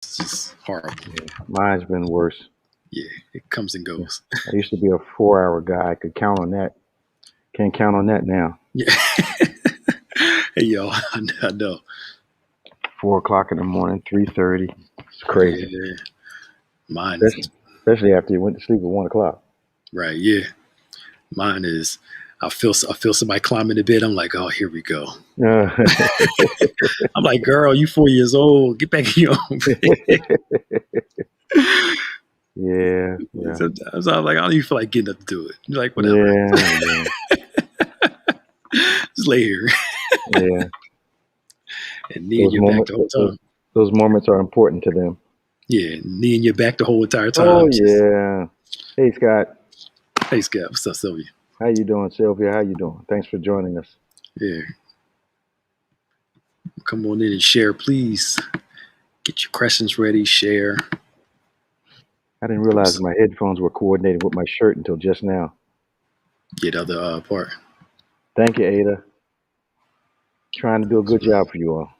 It's just horrible. Yeah, mine's been worse. Yeah, it comes and Yeah. goes. I used to be a 4-hour guy. I could count on that. Can't count on that now. Yeah. Hey, yo, I know. 4 o'clock in the morning, 3:30. It's crazy. Yeah, mine is Especially after you went to sleep at 1 o'clock. right. Yeah, mine is. I feel somebody climbing the bed. I'm like, oh, here we go. Uh, I'm like, girl, you 4 years old. Get back in your own bed. yeah. Sometimes I'm like, I don't even feel like getting up to do it. You're like, whatever. Yeah. Just lay here. Yeah. And knee in your back the whole time. Those moments are important to them. Yeah, knee in your back the whole entire time. Oh, yeah. Hey, Scott. Hey, Scott. What's up, Sylvia? How you doing, Sylvia? How you doing? Thanks for joining us. Yeah. Come on in and share, please. Get your questions ready. Share. I didn't realize my headphones were coordinated with my shirt until just now. Get the other part. Thank you, Ada. Trying to do a good job for you all.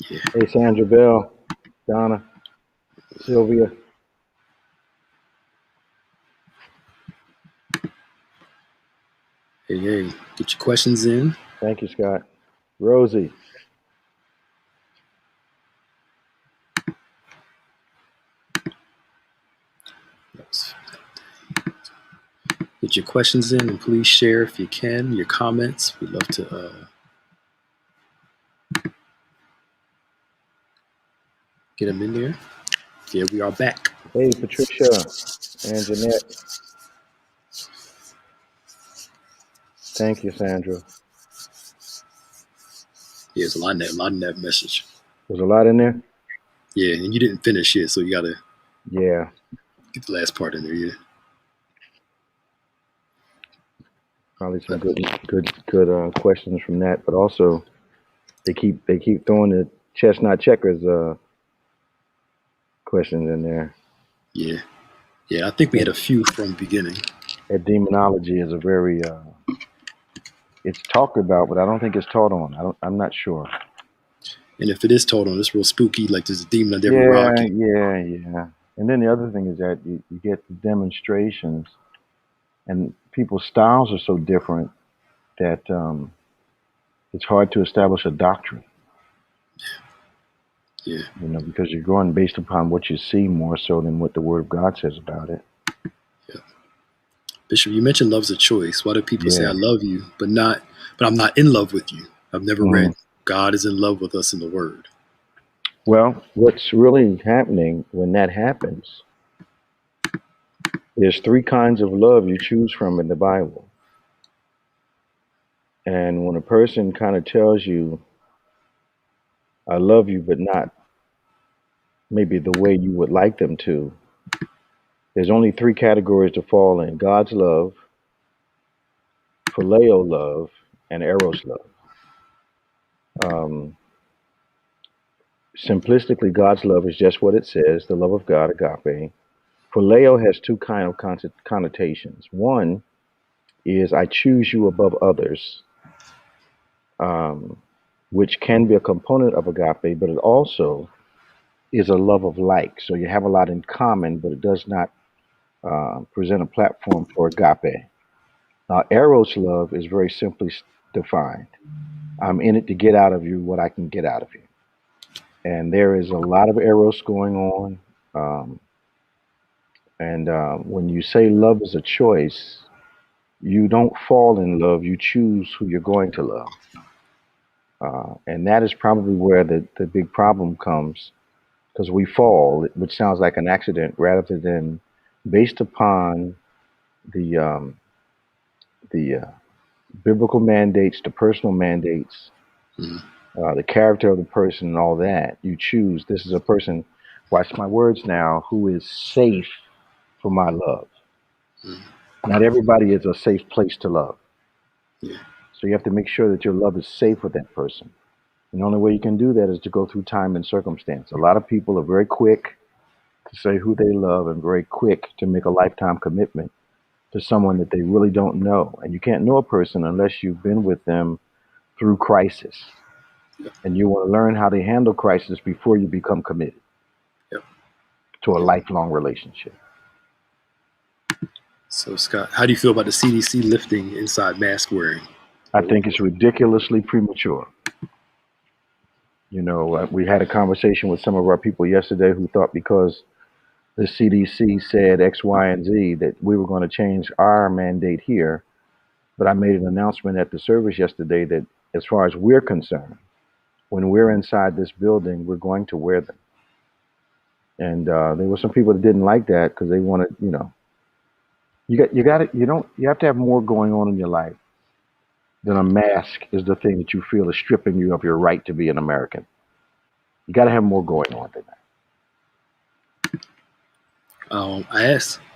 Yeah. Hey, Sandra Bell, Donna, Sylvia. Hey, get your questions in. Thank you, Scott. Rosie. Get your questions in and please share if you can, your comments. We'd love to get them in there. Yeah, we are back. Hey, Patricia and Jeanette. Thank you, Sandra. Yeah, there's a lot in that message. There's a lot in there? Yeah, and you didn't finish yet, so you got to get the last part in there, yeah. Probably some good questions from that, but also they keep throwing the chestnut checkers questions in there. Yeah, I think we had a few from the beginning. That demonology is a very it's talked about, but I don't think it's taught on. I'm not sure. And if it is taught on, it's real spooky. Like there's a demon under every rock. Yeah. And then the other thing is that you get the demonstrations, and people's styles are so different that it's hard to establish a doctrine. Yeah. You know, because you're going based upon what you see more so than what the Word of God says about it. Yeah. Bishop, you mentioned love's a choice. Why do people say I love you, but I'm not in love with you? I've never read God is in love with us in the Word. Well, what's really happening when that happens, there's 3 kinds of love you choose from in the Bible. And when a person kind of tells you, I love you, but not maybe the way you would like them to, there's only 3 categories to fall in: God's love, phileo love, and eros love. Simplistically, God's love is just what it says, the love of God, agape. Phileo has 2 kind of connotations. One is I choose you above others, which can be a component of agape, but it also is a love of like. So you have a lot in common, but it does not present a platform for agape. Now, eros love is very simply defined. I'm in it to get out of you what I can get out of you. And there is a lot of eros going on. When you say love is a choice, you don't fall in love, you choose who you're going to love. And that is probably where the big problem comes, because we fall, which sounds like an accident, rather than based upon the biblical mandates, the personal mandates, the character of the person and all that. You choose, this is a person, watch my words now, who is safe for my love. Not everybody is a safe place to love. So you have to make sure that your love is safe with that person. And the only way you can do that is to go through time and circumstance. A lot of people are very quick to say who they love and very quick to make a lifetime commitment to someone that they really don't know. And you can't know a person unless you've been with them through crisis. And you want to learn how to handle crisis before you become committed. to a lifelong relationship. So, Scott, how do you feel about the CDC lifting inside mask wearing? I think it's ridiculously premature. You know, we had a conversation with some of our people yesterday who thought because the CDC said X, Y, and Z that we were going to change our mandate here. But I made an announcement at the service yesterday that as far as we're concerned, when we're inside this building, we're going to wear them. And there were some people that didn't like that because they wanted, you know, you have to have more going on in your life than a mask is the thing that you feel is stripping you of your right to be an American. You got to have more going on than that.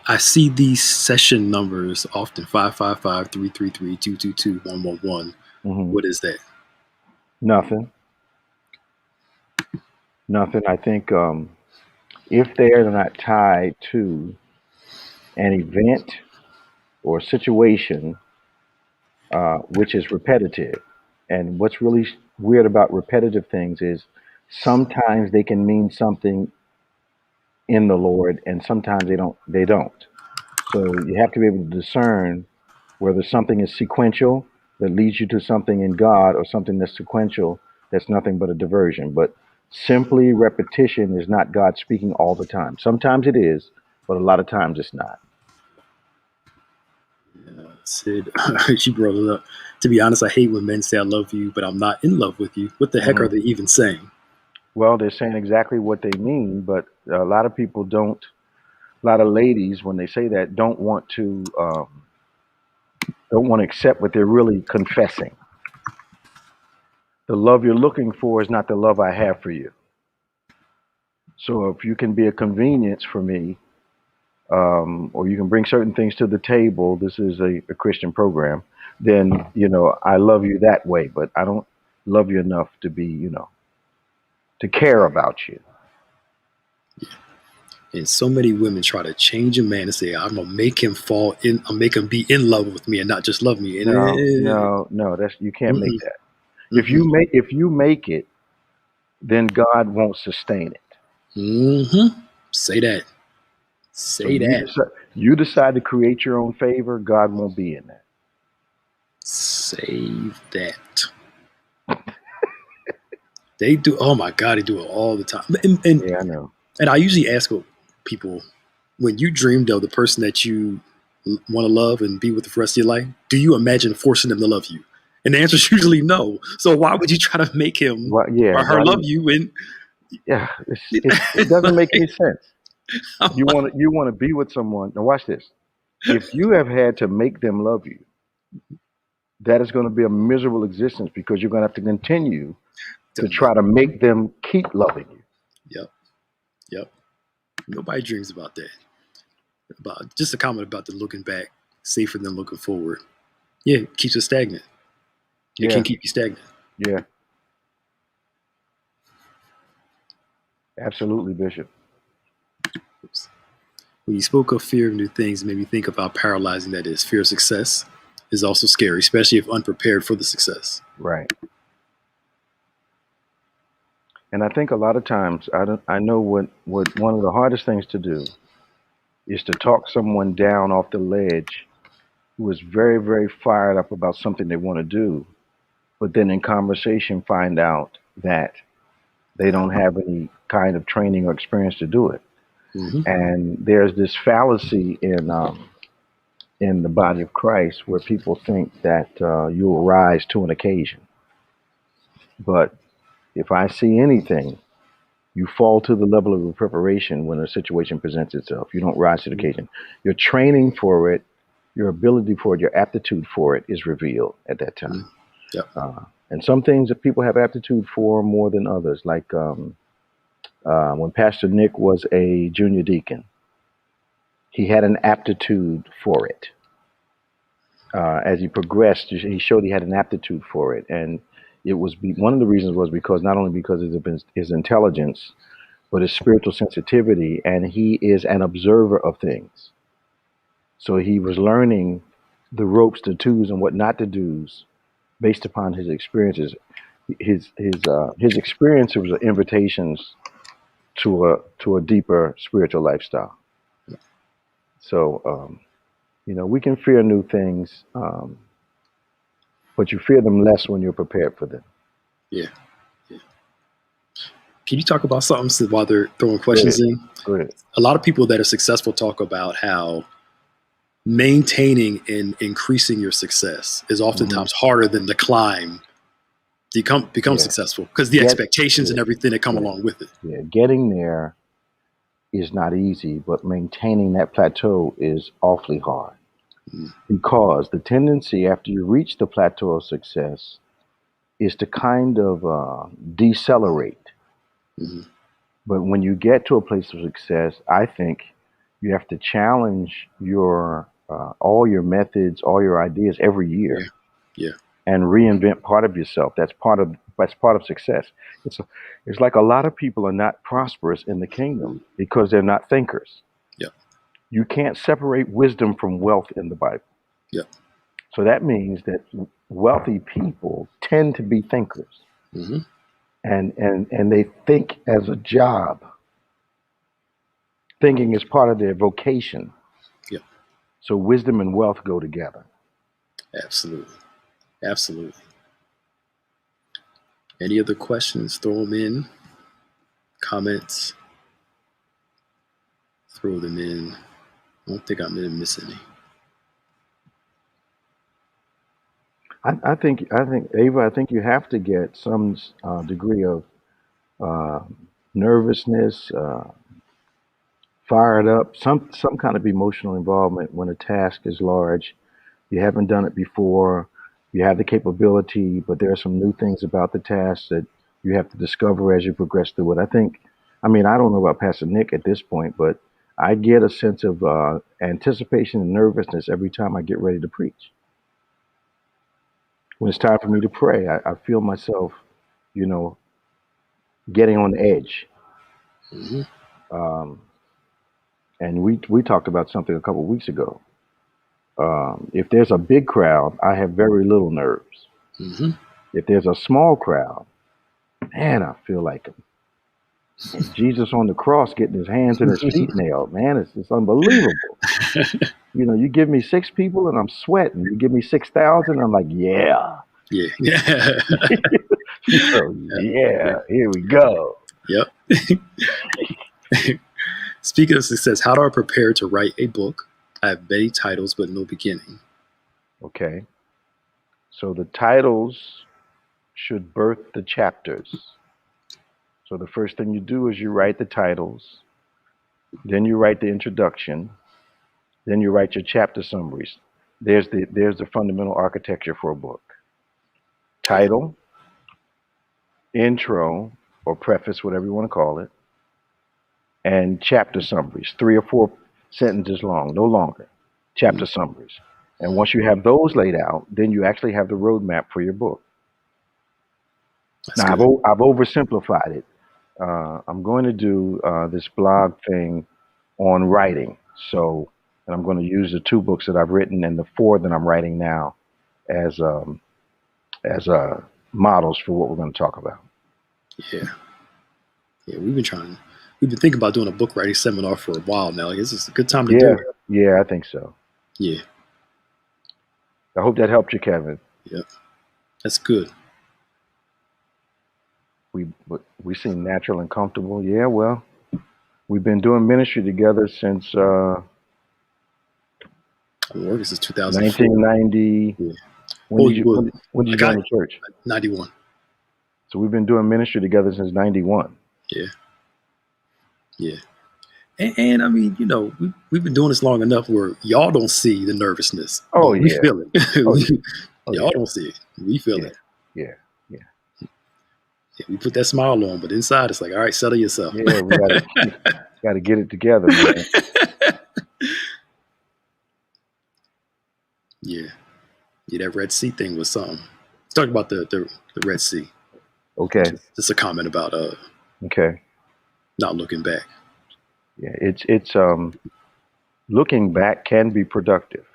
I see these session numbers often 555-333-222-111. What is that? Nothing. I think if they are not tied to an event or situation which is repetitive, and what's really weird about repetitive things is sometimes they can mean something in the Lord, and sometimes they don't. So you have to be able to discern whether something is sequential that leads you to something in God, or something that's sequential that's nothing but a diversion. But simply repetition is not God speaking all the time. Sometimes it is, but a lot of times it's not. Sid, she brought it up. To be honest, I hate when men say I love you, but I'm not in love with you. What the heck are they even saying? Well, they're saying exactly what they mean, but a lot of people don't. A lot of ladies, when they say that, don't want to accept what they're really confessing. The love you're looking for is not the love I have for you. So if you can be a convenience for me, or you can bring certain things to the table, this is a Christian program, then, you know, I love you that way, but I don't love you enough to be, you know, to care about you. And so many women try to change a man and say, I'm gonna make him fall in, I'll make him be in love with me and not just love me. And No, that's, you can't make that. If you make it, then God won't sustain it. Say that. Say that. You decide to create your own favor, God won't be in that. Save that. They do. Oh my God, they do it all the time. And yeah, I know. And I usually ask people, when you dreamed of the person that you want to love and be with for the rest of your life, do you imagine forcing them to love you? And the answer is usually no. So why would you try to make him or her love you? When it doesn't make any sense. You want to be with someone. Now watch this. If you have had to make them love you, that is going to be a miserable existence, because you're going to have to continue to try to make them keep loving you. Yep. Nobody dreams about that. About just a comment about the looking back, safer than looking forward. Yeah, it keeps us stagnant. It can keep you stagnant. Yeah. Absolutely, Bishop. Oops. When you spoke of fear of new things, it made me think of how paralyzing that is. Fear of success is also scary, especially if unprepared for the success. Right. And I think a lot of times, I know what one of the hardest things to do is to talk someone down off the ledge who is very, very fired up about something they want to do, but then in conversation find out that they don't have any kind of training or experience to do it. And there's this fallacy in the body of Christ where people think that you will rise to an occasion. But if I see anything, you fall to the level of preparation when a situation presents itself. You don't rise to the occasion. Your training for it, your ability for it, your aptitude for it is revealed at that time. And some things that people have aptitude for more than others, like when Pastor Nick was a junior deacon, he had an aptitude for it. As he progressed, he showed he had an aptitude for it. And it was one of the reasons was because not only because of his intelligence, but his spiritual sensitivity, and he is an observer of things. So he was learning the ropes, the twos, and what not to do's based upon his experiences. His experiences were invitations to a deeper spiritual lifestyle. So we can fear new things, but you fear them less when you're prepared for them. Yeah. Can you talk about something while they're throwing questions in? Go ahead. A lot of people that are successful talk about how maintaining and increasing your success is oftentimes harder than the climb to become successful, because the expectations and everything that come along with it. Yeah, getting there is not easy, but maintaining that plateau is awfully hard, because the tendency after you reach the plateau of success is to kind of decelerate. Mhm. But when you get to a place of success, I think you have to challenge your all your methods, all your ideas every year, Yeah. and reinvent part of yourself. That's part of success. It's like a lot of people are not prosperous in the kingdom because they're not thinkers. Yeah. You can't separate wisdom from wealth in the Bible. Yeah. So that means that wealthy people tend to be thinkers, hmm and they think as a job. Thinking is part of their vocation. Yeah. So wisdom and wealth go together. Absolutely. Absolutely. Any other questions? Throw them in. Comments. Throw them in. I don't think I'm going to miss any. I think Ava, I think you have to get some degree of uh, nervousness, fired up, some kind of emotional involvement when a task is large. You haven't done it before. You have the capability, but there are some new things about the task that you have to discover as you progress through it. I mean, I don't know about Pastor Nick at this point, but I get a sense of anticipation and nervousness every time I get ready to preach. When it's time for me to pray, I feel myself, you know, getting on the edge. hmm Um, and we talked about something a couple of weeks ago. If there's a big crowd, I have very little nerves. hmm If there's a small crowd, man, I feel like and Jesus on the cross getting his hands and his feet nailed. Man, it's unbelievable. You give me 6 people and I'm sweating. You give me 6,000, I'm like, yeah. Yeah. Yeah, here we go. Yep. Speaking of success, how do I prepare to write a book? I have many titles, but no beginning. Okay. So the titles should birth the chapters. So the first thing you do is you write the titles, then you write the introduction, then you write your chapter summaries. There's the fundamental architecture for a book. Title, intro, or preface, whatever you want to call it, and chapter summaries, 3 or 4 sentences long, no longer. Chapter summaries. And once you have those laid out, then you actually have the roadmap for your book. That's Now, good. I've oversimplified it. I'm going to do this blog thing on writing. And I'm going to use the 2 books that I've written and the 4 that I'm writing now as models for what we're going to talk about. Yeah. We've been thinking about doing a book writing seminar for a while now. This is a good time to do it. Yeah, I think so. Yeah. I hope that helped you, Kevin. Yep. That's good. We seem natural and comfortable. Yeah, well, we've been doing ministry together since This is 2004. 1990. Yeah. When did you join the church? 91. So we've been doing ministry together since 91. Yeah. And I mean, we've been doing this long enough where y'all don't see the nervousness. Oh, we yeah. feel it. Y'all Yeah. don't see it. We feel it. Yeah. Yeah, we put that smile on, but inside it's like, all right, settle yourself. Yeah, we gotta get it together, man. Yeah, that Red Sea thing was something. Let's talk about the Red Sea. Okay. Just a comment about Okay. not looking back. Yeah, it's looking back can be productive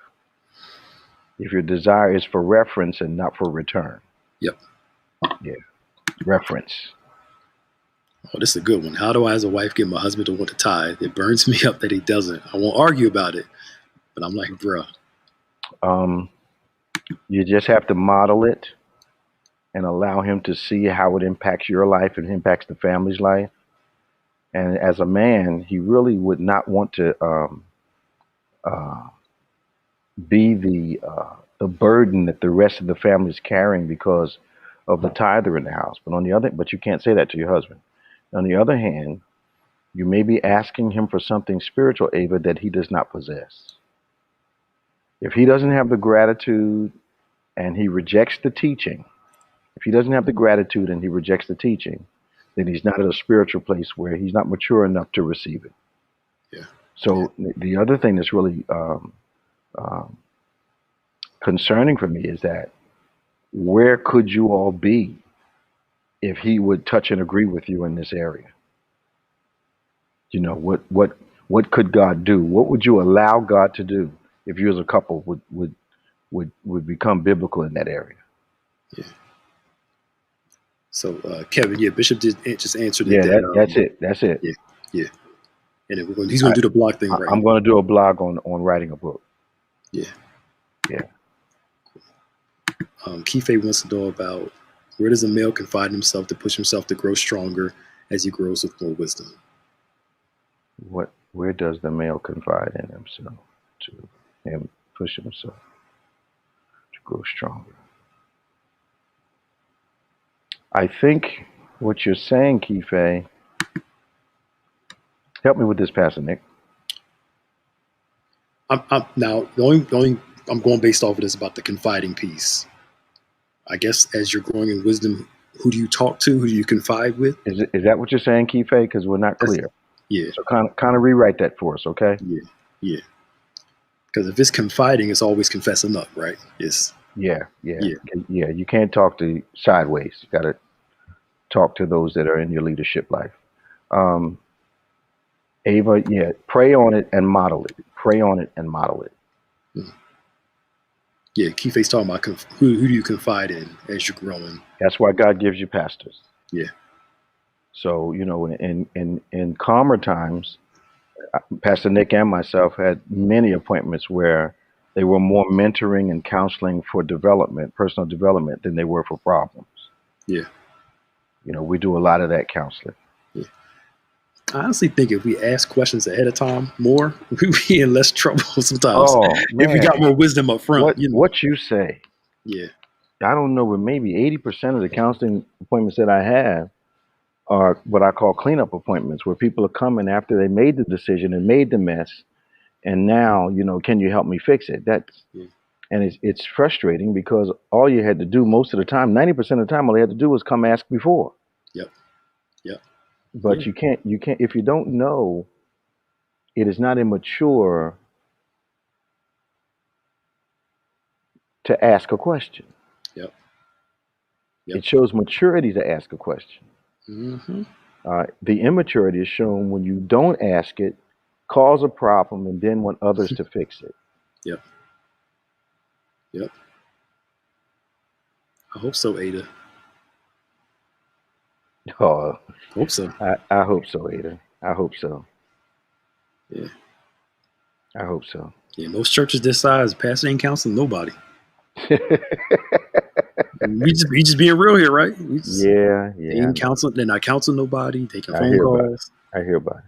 if your desire is for reference and not for return. Yep. Yeah. Reference. Oh, this is a good one. How do I, as a wife, get my husband to want to tithe? It burns me up that he doesn't. I won't argue about it, but I'm like, bruh. Um, you just have to model it and allow him to see how it impacts your life and impacts the family's life. And as a man, he really would not want to uh, be the burden that the rest of the family is carrying because of the tither in the house. But you can't say that to your husband. On the other hand, you may be asking him for something spiritual, Ava, that he does not possess. If he doesn't have the gratitude and he rejects the teaching, if he doesn't have the gratitude and he rejects the teaching, then he's not at a spiritual place where he's not mature enough to receive it. Yeah. So the other thing that's really um, concerning for me is that where could you all be if he would touch and agree with you in this area? You know, what could God do? What would you allow God to do if you as a couple would become biblical in that area? Yeah. So, Kevin, Bishop just answered it. Yeah, That, that's it. That's it. yeah, yeah. And then he's going to do the blog thing right I'm going to do a blog on writing a book. Yeah. Yeah. Kife wants to know about where does a male confide in himself to push himself to grow stronger as he grows with more wisdom? Where does the male confide in himself to push himself to grow stronger? I think what you're saying, Kife, help me with this, Pastor Nick. Now the only I'm going based off of this about the confiding piece. I guess as you're growing in wisdom, who do you talk to? Who do you confide with? Is that what you're saying, Kife? Because we're not clear. Yeah. So kind of rewrite that for us, okay? Yeah. Yeah. Because if it's confiding, it's always confessing up, right? Yeah. You can't talk to sideways. You got to talk to those that are in your leadership life. Ava, pray on it and model it. Pray on it and model it. Mm. Yeah, Kife's talking about who do you confide in as you're growing. That's why God gives you pastors. Yeah. So, you know, in calmer times, Pastor Nick and myself had many appointments where they were more mentoring and counseling for development, personal development, than they were for problems. Yeah. You know, we do a lot of that counseling. Yeah. I honestly think if we ask questions ahead of time more, we'd be in less trouble sometimes. Oh, man. If we got more wisdom up front. What you say. Yeah. I don't know, but maybe 80% of the counseling appointments that I have are what I call cleanup appointments, where people are coming after they made the decision and made the mess. And now, you know, can you help me fix it? And it's frustrating because all you had to do most of the time, 90% of the time, all you had to do was come ask before. Yep. But you can't, if you don't know, it is not immature to ask a question. Yep. It shows maturity to ask a question. Mm-hmm. The immaturity is shown when you don't ask it, cause a problem, and then want others to fix it. Yep. I hope so, Ada. Oh, hope so. I hope so, Ada. I hope so. Yeah. I hope so. Yeah, most churches this size, pastor ain't counseling nobody. we just being real here, right? Yeah. They ain't counseling. They're not counseling nobody. Taking phone calls. I hear about it.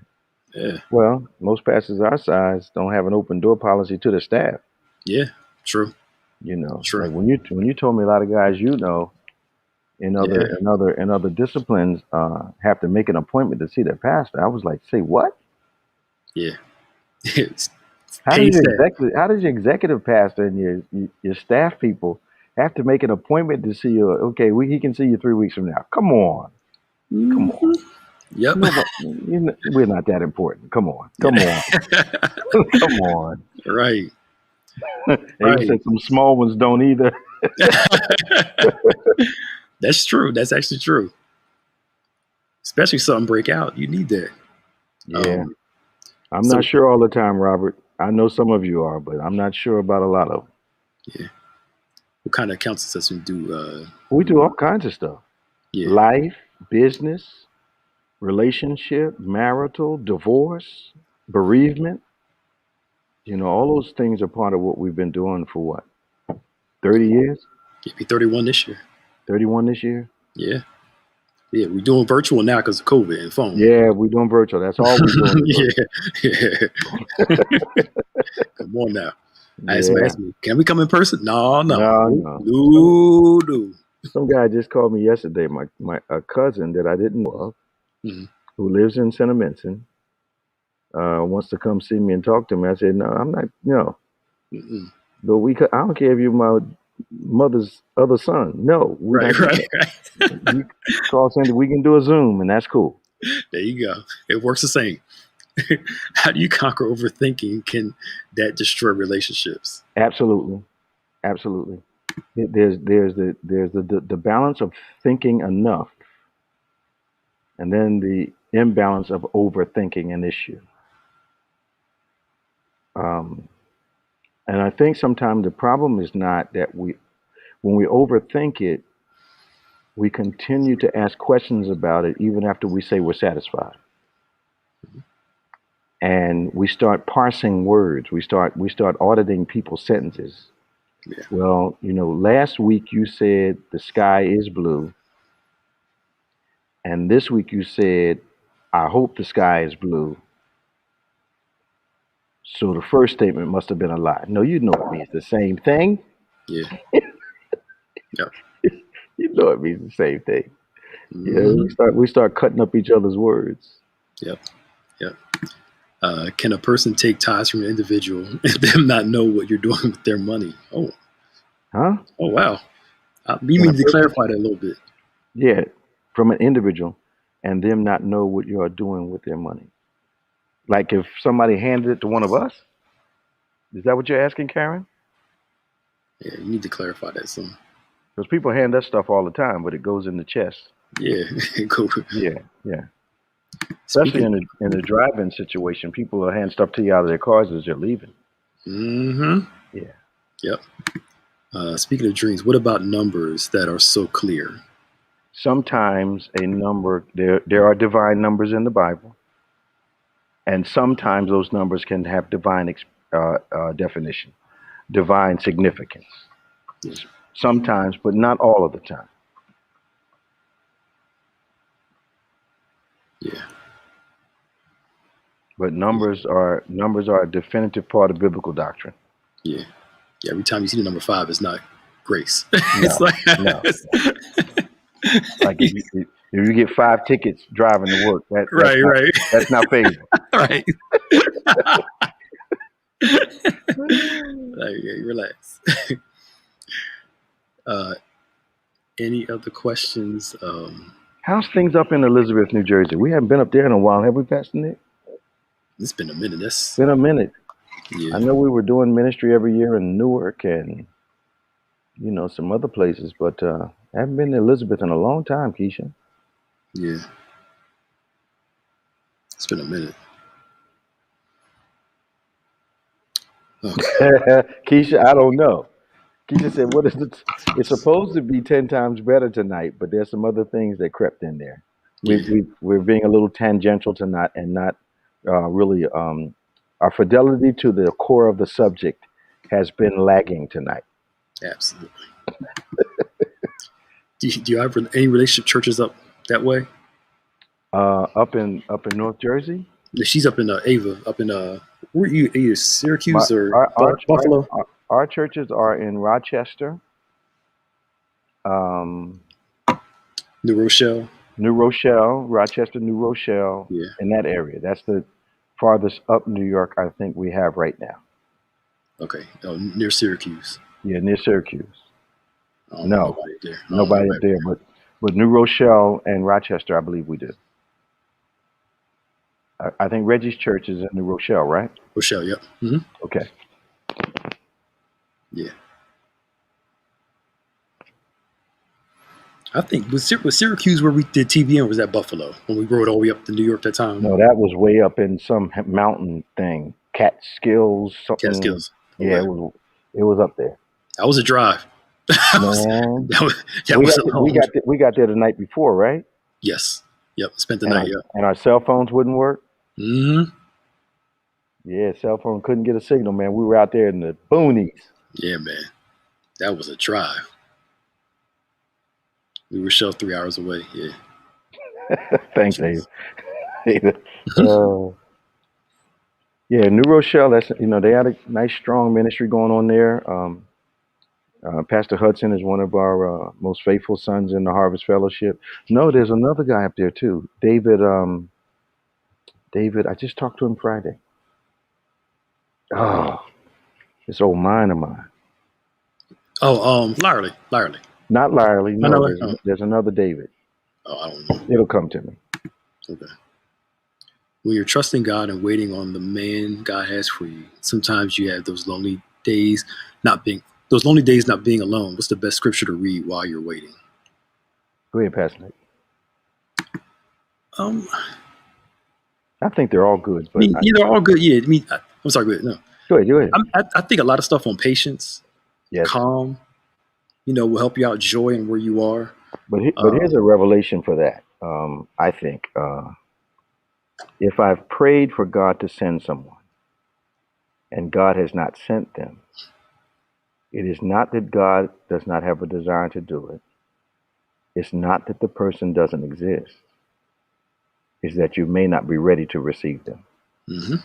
Yeah. Well, most pastors our size don't have an open door policy to the staff. Yeah. True. You know, true. Like when you told me a lot of guys in other disciplines have to make an appointment to see their pastor, I was like, say what? Yeah. How does your executive pastor and your staff people have to make an appointment to see you? Okay, he can see you 3 weeks from now. Come on. Yep. We're not that important. Come on. Come on. Right. They said some small ones don't either. That's true. That's actually true. Especially something break out. You need that. Yeah. I'm not sure all the time, Robert. I know some of you are, but I'm not sure about a lot of them. Yeah. What kind of counseling sessions do? We do all kinds of stuff. Yeah. Life, business, relationship, marital, divorce, bereavement. All those things are part of what we've been doing for what, 30 years? You'll be 31 this year. 31 this year? Yeah. Yeah, we're doing virtual now because of COVID and phone. Yeah, we're doing virtual. That's all we're doing. Yeah. Come on now. I had Yeah. somebody ask me, can we come in person? No. No. Some guy just called me yesterday, a cousin that I didn't know of, who lives in St. Vincent, wants to come see me and talk to me. I said, no, I'm not, but I don't care if you're my mother's other son. No, right. You call Cindy, we can do a Zoom, and that's cool. There you go. It works the same. How do you conquer overthinking? Can that destroy relationships? Absolutely. There's the balance of thinking enough, and then the imbalance of overthinking an issue. And I think sometimes the problem is not that when we overthink it, we continue to ask questions about it even after we say we're satisfied. And we start parsing words. We start auditing people's sentences. Yeah. Well, last week you said the sky is blue. And this week you said, I hope the sky is blue. So the first statement must have been a lie. No, it means the same thing. Yeah. Yep. It means the same thing. Yeah, we start cutting up each other's words. Yep. Can a person take ties from an individual and them not know what you're doing with their money? Oh. Huh? Oh, wow. You need to clarify that a little bit. Yeah, from an individual and them not know what you are doing with their money. Like if somebody handed it to one of us? Is that what you're asking, Karen? Yeah, you need to clarify that some. Because people hand us stuff all the time, but it goes in the chest. Yeah. Yeah. Especially in a drive-in situation, people will hand stuff to you out of their cars as they're leaving. Yeah. Yep. Speaking of dreams, what about numbers that are so clear? Sometimes a number, there are divine numbers in the Bible, and sometimes those numbers can have divine definition, divine significance. Sometimes, but not all of the time. Yeah. But numbers are a definitive part of biblical doctrine. Yeah. Every time you see the number 5, it's not grace. No, it's no. Like if you get 5 tickets driving to work, that's not favor. Right. Relax. Any other questions? How's things up in Elizabeth, New Jersey? We haven't been up there in a while, have we, Pastor Nick? It's been a minute. It's been a minute. Yeah. I know we were doing ministry every year in Newark and some other places, but I haven't been to Elizabeth in a long time, Keisha. Yeah. It's been a minute. Okay. Keisha, I don't know. Keisha said, "What is it? It's supposed to be 10 times better tonight, but there's some other things that crept in there. We're being a little tangential tonight and not really. Our fidelity to the core of the subject has been lagging tonight." Absolutely. Do you have any relationship churches up that way? Up in North Jersey. She's up in Ava. Up in where are you? Syracuse or Buffalo? Our churches are in Rochester, New Rochelle, Rochester, New Rochelle. Yeah. In that area. That's the farthest up New York I think we have right now. Okay. Oh, near Syracuse. Yeah, near Syracuse. No, nobody up there. But New Rochelle and Rochester, I believe we do. I think Reggie's church is in New Rochelle, right? Rochelle, yep. Okay. Yeah. I think was Syracuse where we did TVN, was that Buffalo when we rode all the way up to New York that time? No, that was way up in some mountain thing, Catskills, something. Catskills. Yeah, it was up there. That was a drive. Man, we got there the night before, right? Yes. Yep. Spent the and night. Yep. our cell phones wouldn't work. Hmm. Yeah, cell phone couldn't get a signal, man. We were out there in the boonies. Yeah, man. That was a drive. We were shelved 3 hours away. Yeah. Thanks, Jeez. Ada. uh, yeah, New Rochelle. That's they had a nice, strong ministry going on there. Pastor Hudson is one of our most faithful sons in the Harvest Fellowship. No, there's another guy up there too, David. David, I just talked to him Friday. Oh, this old man of mine. Oh, Larry. Not Larry. I No, know it. Oh, there's another David. I don't know. It'll come to me. Okay. When you're trusting God and waiting on the man God has for you, sometimes you have those lonely days not being alone. What's the best scripture to read while you're waiting? Go ahead, Pastor Nick. Um, I think they're all good, I but mean, they're all good. Yeah, I mean, I'm sorry. Go ahead. No, go ahead. Go ahead. I think a lot of stuff on patience, Yes, calm, will help you out, joy, and where you are. but here's a revelation for that. I think if I've prayed for God to send someone and God has not sent them, it is not that God does not have a desire to do it. It's not that the person doesn't exist. It's that you may not be ready to receive them. Mm-hmm.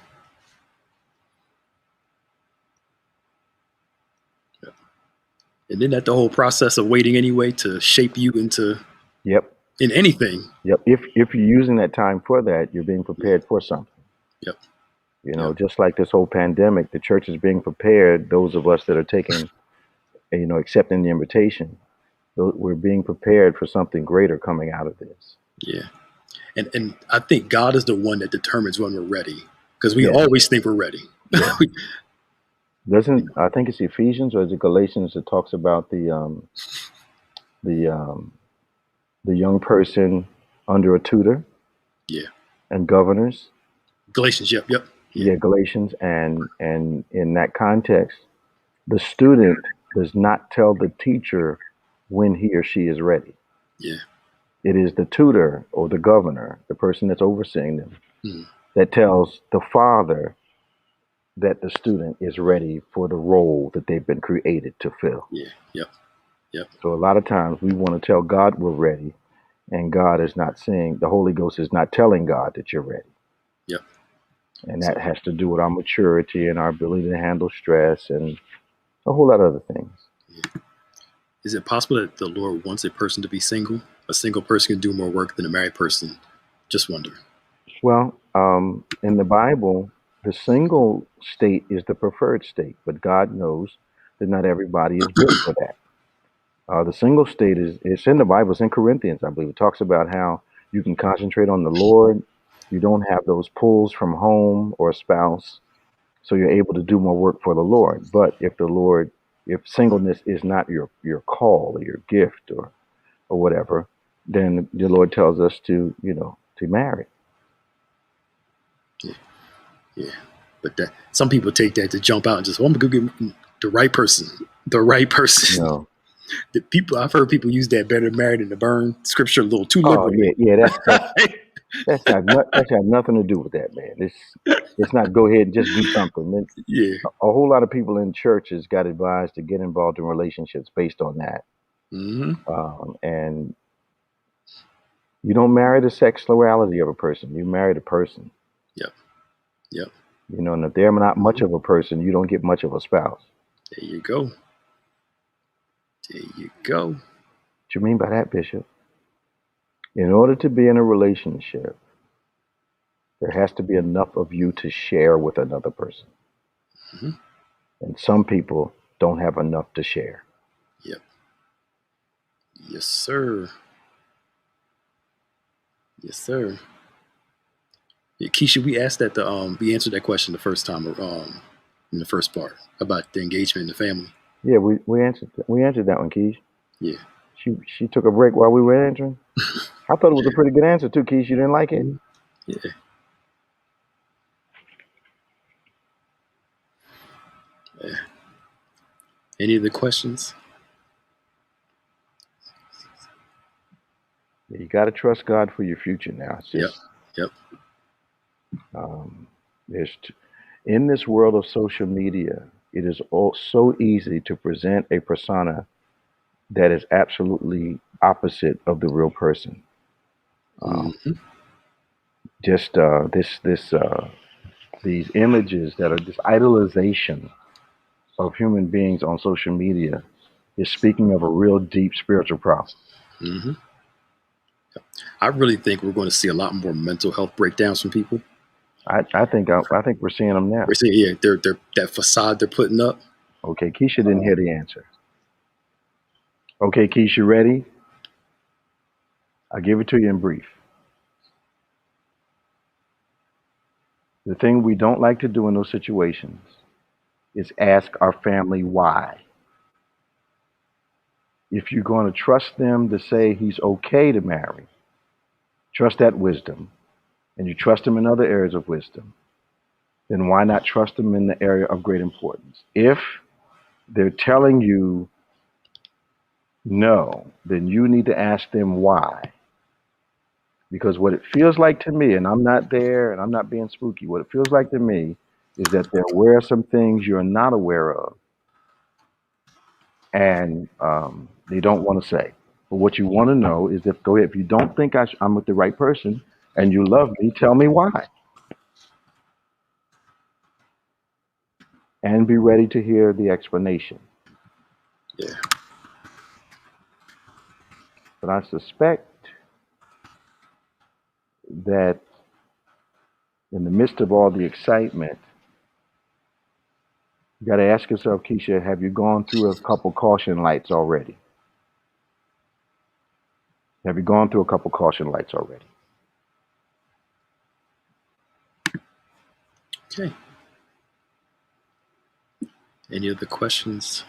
And then that the whole process of waiting anyway to shape you into Yep. in anything. Yep. If you're using that time for that, you're being prepared for something. Yep. Yep. Just like this whole pandemic, the church is being prepared. Those of us that are taking, accepting the invitation, we're being prepared for something greater coming out of this. Yeah. And I think God is the one that determines when we're ready, because we Yes. always think we're ready. Yeah. I think it's Ephesians or is it Galatians that talks about the young person under a tutor Yeah. and governors. Galatians. Yep. Yep. Yeah, Galatians, and in that context, the student does not tell the teacher when he or she is ready. Yeah. It is the tutor or the governor, the person that's overseeing them, Mm. that tells the father that the student is ready for the role that they've been created to fill. Yeah. Yep. Yep. So a lot of times we want to tell God we're ready, and God is not saying, the Holy Ghost is not telling God that you're ready. Yep. And that has to do with our maturity and our ability to handle stress and a whole lot of other things. Yeah. Is it possible that the Lord wants a person to be single? A single person can do more work than a married person? Just wonder. Well, in the Bible, the single state is the preferred state, but God knows that not everybody is built for that. The single state it's in the Bible. It's in Corinthians, I believe. It talks about how you can concentrate on the Lord. You don't have those pulls from home or a spouse, so you're able to do more work for the Lord. But if singleness is not your call or your gift or whatever, then the Lord tells us to marry. Yeah. Yeah. But some people take that to jump out and just, I'm going to go get the right person. The right person. No. I've heard people use that better married than to burn scripture a little too Oh liberally. yeah. That's got nothing to do with that, man. It's not go ahead and just do something. Yeah. A whole lot of people in churches got advised to get involved in relationships based on that. Mm-hmm. And you don't marry the sexuality of a person. You marry the person. Yep. Yep. And if they're not much of a person, you don't get much of a spouse. There you go. There you go. What you mean by that, Bishop? In order to be in a relationship, there has to be enough of you to share with another person. Mm-hmm. And some people don't have enough to share. Yep. Yes, sir. Yes, sir. Yeah, Keisha, we asked that we answered that question the first time in the first part about the engagement in the family. Yeah, we answered that one, Keish. Yeah. She took a break while we were answering. I thought it was a pretty good answer too, Keish. You didn't like it? Yeah. Yeah. Any other questions? Yeah, You got to trust God for your future now. It's Yep. just, Yep. there's in this world of social media, it is so easy to present a persona that is absolutely opposite of the real person. Hmm. Just these images that are this idolization of human beings on social media is speaking of a real deep spiritual problem. Hmm. I really think we're going to see a lot more mental health breakdowns from people. I think we're seeing them now. We're saying, yeah, they're that facade they're putting up. Okay, Keisha didn't hear the answer. Okay, Keisha, ready? I'll give it to you in brief. The thing we don't like to do in those situations is ask our family why. If you're going to trust them to say he's okay to marry, trust that wisdom, and you trust him in other areas of wisdom, then why not trust them in the area of great importance? If they're telling you no, then you need to ask them why. Because what it feels like to me, and I'm not there and I'm not being spooky, what it feels like to me is that they're aware of some things you're not aware of, and they don't want to say. But what you want to know is if, go ahead, if you don't think I'm with the right person and you love me, tell me why. And be ready to hear the explanation. Yeah. But I suspect that in the midst of all the excitement, you got to ask yourself, Keisha, have you gone through a couple caution lights already? Have you gone through a couple caution lights already? Okay. Any other questions?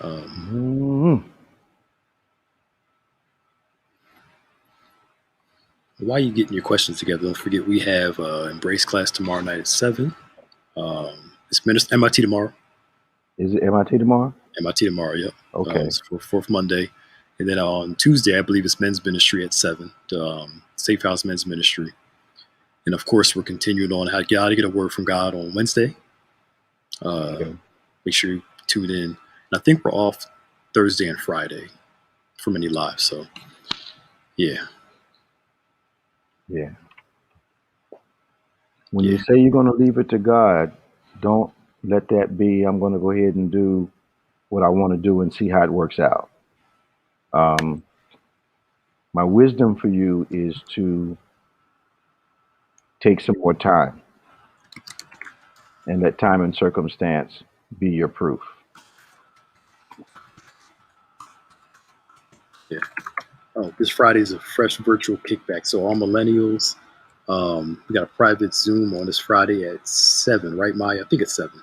While you getting your questions together, don't forget we have Embrace class tomorrow night at 7. It's MIT tomorrow. Is it MIT tomorrow? MIT tomorrow, yep. Okay. It's for fourth Monday. And then on Tuesday, I believe it's men's ministry at 7, Safe House Men's Ministry. And of course, we're continuing on how to get a word from God on Wednesday. Okay. Make sure you tune in. And I think we're off Thursday and Friday from any live. So, yeah. Yeah. When you say you're going to leave it to God, don't let that be, I'm going to go ahead and do what I want to do and see how it works out. My wisdom for you is to take some more time and let time and circumstance be your proof. Yeah. Oh, this Friday is a fresh virtual kickback. So all millennials, we got a private Zoom on this Friday at 7, right, Maya? I think it's 7.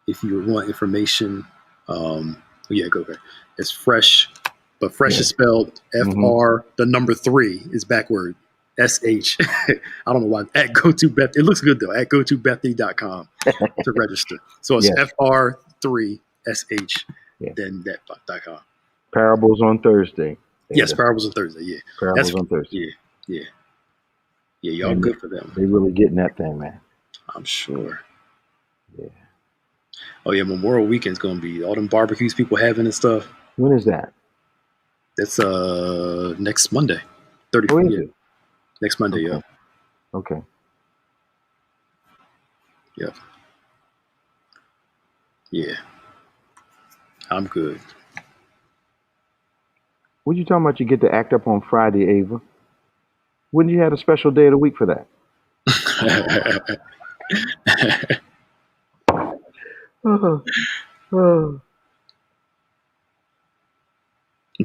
If you want information, yeah, go there. It's fresh, but fresh is spelled FR, the number 3 is backward. SH. I don't know why. At GoToBeth. It looks good though. At GoToBethany.com to register. So it's FR3SH, then that.com. Parables on Thursday. Yes, Parables on Thursday. Yeah. Parables on Thursday. Yeah. Y'all and good for them. They really getting that thing, man. I'm sure. Yeah. Oh yeah, Memorial Weekend's gonna be all them barbecues people having and stuff. When is that? That's next Monday. 30th. Oh, is it? Next Monday, okay. Yeah. Okay. Yeah. Yeah. I'm good. What you talking about? You get to act up on Friday, Ava? Wouldn't you have a special day of the week for that?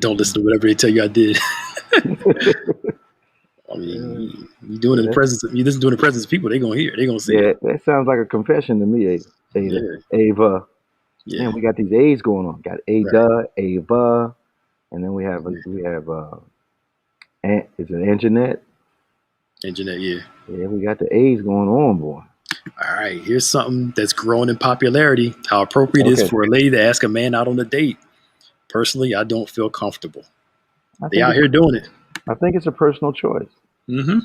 Don't listen to whatever they tell you I did. I mean, you doing it in the presence of, you listen to it in the presence of people, they're gonna hear, they're gonna see. Yeah, that sounds like a confession to me, Ava. Yeah. Man, we got these A's going on. Got Ada, Ava, and then we have is it Anjanette? Anjanette, yeah. Yeah, we got the A's going on, boy. All right, here's something that's growing in popularity. How appropriate it is for a lady to ask a man out on a date. Personally, I don't feel comfortable. They out here doing it. I think it's a personal choice. Mm-hmm.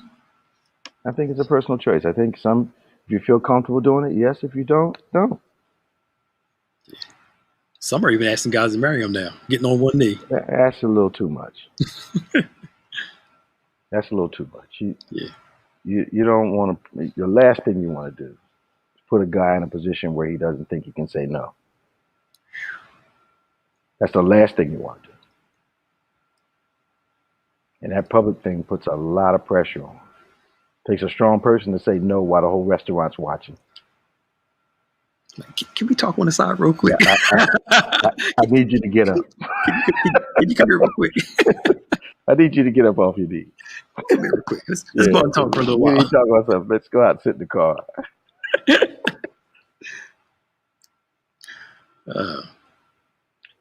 I think it's a personal choice. I think if you feel comfortable doing it, yes. If you don't, don't. Some are even asking guys to marry them now, getting on one knee. That's a little too much. That's a little too much. Yeah. You don't want to. The last thing you want to do is put a guy in a position where he doesn't think he can say no. That's the last thing you want to do. And that public thing puts a lot of pressure on. Takes a strong person to say no while the whole restaurant's watching. Can we talk on the side real quick? Yeah, I need you to get up. Can you come here real quick? I need you to get up off your knees. Come here real quick. Let's go and talk for a little while. We need to talk about something. Let's go out and sit in the car.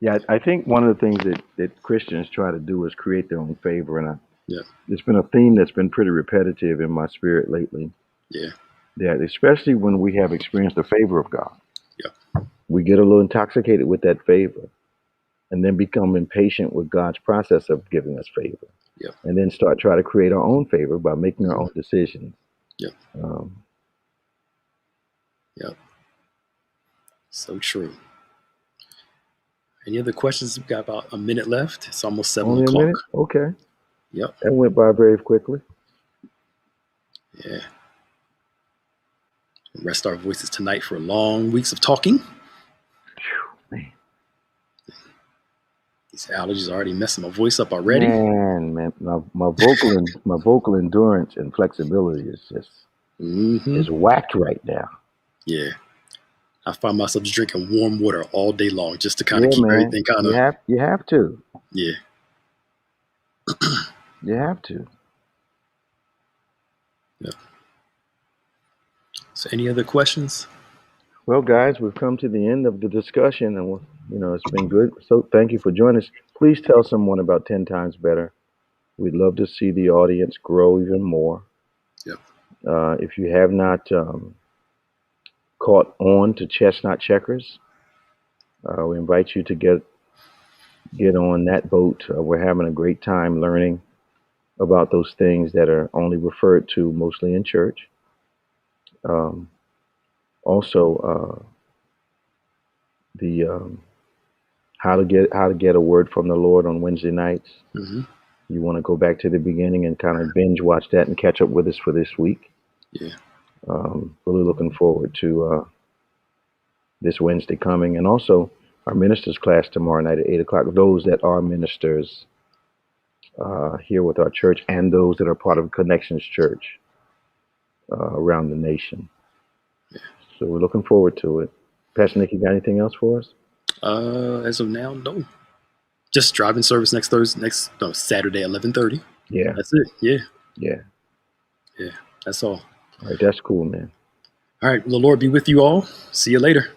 Yeah, I think one of the things that Christians try to do is create their own favor. And it's been a theme that's been pretty repetitive in my spirit lately. Yeah. That especially when we have experienced the favor of God, yeah, we get a little intoxicated with that favor and then become impatient with God's process of giving us favor. Yeah. And then start trying to create our own favor by making our own decisions. Yeah. So true. Any other questions? We've got about a minute left. It's almost 7 o'clock. A minute? Okay. Yep. That went by very quickly. Yeah. Rest our voices tonight for long weeks of talking. Man. These allergies are already messing my voice up already. Man, my vocal endurance and flexibility is just is whacked right now. Yeah. I find myself just drinking warm water all day long just to kind of keep everything kind of. You have to. Yeah. You have to. Yeah. So, any other questions? Well, guys, we've come to the end of the discussion, and it's been good. So, thank you for joining us. Please tell someone about 10 Times Better. We'd love to see the audience grow even more. Yep. If you have not caught on to Chestnut Checkers, we invite you to get on that boat. We're having a great time learning about those things that are only referred to mostly in church. Also, the how to get a word from the Lord on Wednesday nights. Mm-hmm. You want to go back to the beginning and kind of binge watch that and catch up with us for this week. Yeah. Really looking forward to this Wednesday coming, and also our ministers class tomorrow night at 8 o'clock. Those that are ministers here with our church, and those that are part of Connections Church around the nation. Yeah. So we're looking forward to it. Pastor Nick, you got anything else for us? As of now, no. Just driving service Saturday, 11:30. Yeah. That's it. Yeah. Yeah. Yeah. That's all. All right. That's cool, man. All right. The Lord be with you all. See you later.